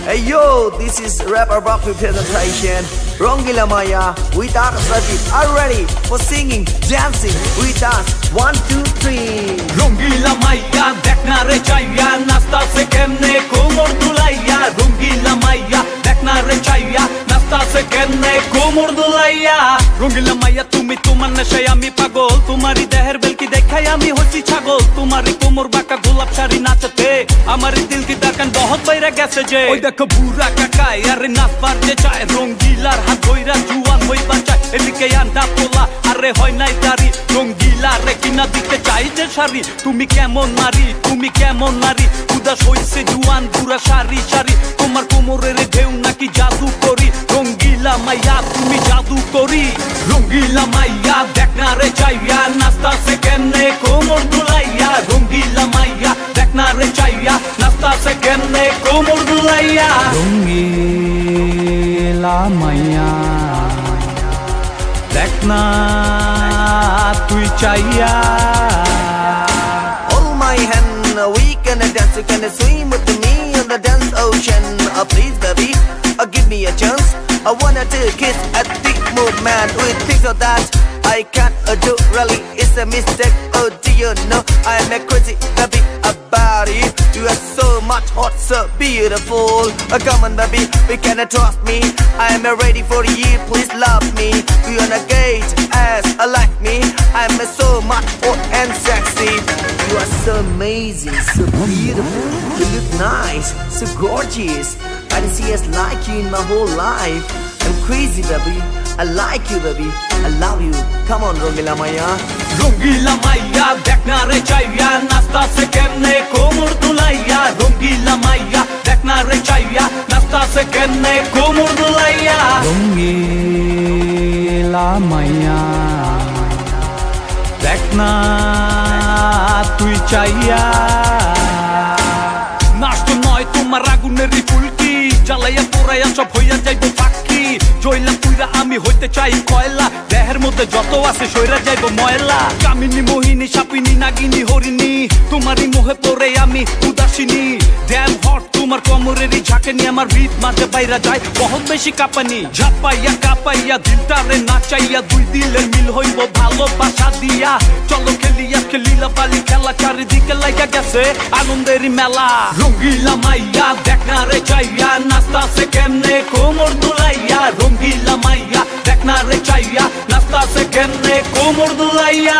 Hey yo, this is Rapper Rock representation. Rongila Maya with us. Are ready for singing, dancing with us? 1, 2, 3. রঙ্গিলা মাইয়া দেখ না রে চাইয়া নাস্তাছে কেমনে কোমর দুলাইয়া রঙ্গিলা মাইয়া দেখ না রে চাইয়া নাস্তাছে কেমনে কোমর দুলাইয়া রঙ্গিলা মাইয়া তুমি তোমার নেশায় আমি পাগল তোমারই দেহের বেলকি দেখাই আমি হচ্ছি ছাগল তোমারই কোমর বাঁকা গোলাপ শাড়ি নাচতে আমারই দিল কি দাকান বহুত বাইরে গেছে যে ওই দেখো বুড়া কাকাই আরে নাচবার যে চায় রঙ্গিলার হাত ধইরা জুয়ান হইবার চায় এদিকে আন্ডা পোলা আরে হয় নাই দাড়ি রঙ্গিলা রে কিনা দিতে চাই যে শাড়ি তুমি কেমন নারী উদাস হইছে জুয়ান পুরা সারি সারি তোমার কোমরের ঢেউ নাকি জাদু করি রঙ্গিলা মাইয়া তুমি জাদু করি রঙ্গিলা মাইয়া দেখ না রে চাইয়া নাস্তাছে কেমনে কোমর দুলাইয়া রঙ্গিলা মাইয়া দেখ না রে চাইয়া নাস্তাছে কেমনে কোমর দুলাইয়া রঙ্গিলা মাইয়া দেখ না তুই চাইয়া My hand, we gonna dance, you gonna swim with me on the dance ocean. Please baby, give me a chance. I wanna take a kiss at the movement. With things of that I can't do, really it's a mistake. Oh do you know I'm a crazy baby about you. You are so much hot, so beautiful. Come on baby, we can trust me. I'm ready for you, please love me. We on a gate as like me. I'm so much hot and sexy. You are so amazing, so beautiful. You look nice, so gorgeous. I didn't see us like you in my whole life. I'm crazy baby, I like you baby, I love you. Come on Rongila Maya. রঙ্গিলা মাইয়া দেখ না রে চাইয়া নাস্তাছে কেমনে কোমর দুলাইয়া রঙ্গিলা মাইয়া দেখ না রে চাইয়া নাস্তাছে কেমনে কোমর দুলাইয়া রঙ্গিলা মাইয়া দেখ না তুই চাইয়া নাচতো নয় তোমার আগুনেরই ফুলকি জ্বালাইয়া পোড়াইয়া সব হইয়া যাইবো ফাঁকি জয়লা পুইরা আমি হইতে চাই কয়লা দেহের মধ্যে যত আছে সইরা যাইবো ময়লা কামিনী মোহিনী সাপিনী নাগিনী হরিণী তোমারই মোহে পড়ে আমি উদাসিনী ড্যাম হট তোমার কোমরেরই ঝাঁকে নিয়ে আমার ভিত মাঝে বাইরা যায় বহুত বেশি কাঁপানি ঝাপাইয়া কাঁপাইয়া দিলটারে নাচাইয়া দুই দিলের মিল হইব ভালোবাসা দিয়া চলো খেলিয়া খেলিলা বালি খেলা চারিদিকে লাগা গেছে আনন্দেরই মেলা রঙ্গিলা মাইয়া দেখ না রে চাইয়া নাস্তাছে কেমনে কোমর দুলাইয়া রঙ্গিলা মাইয়া দেখ না রে চাইয়া নাস্তাছে কেমনে কোমর দুলাইয়া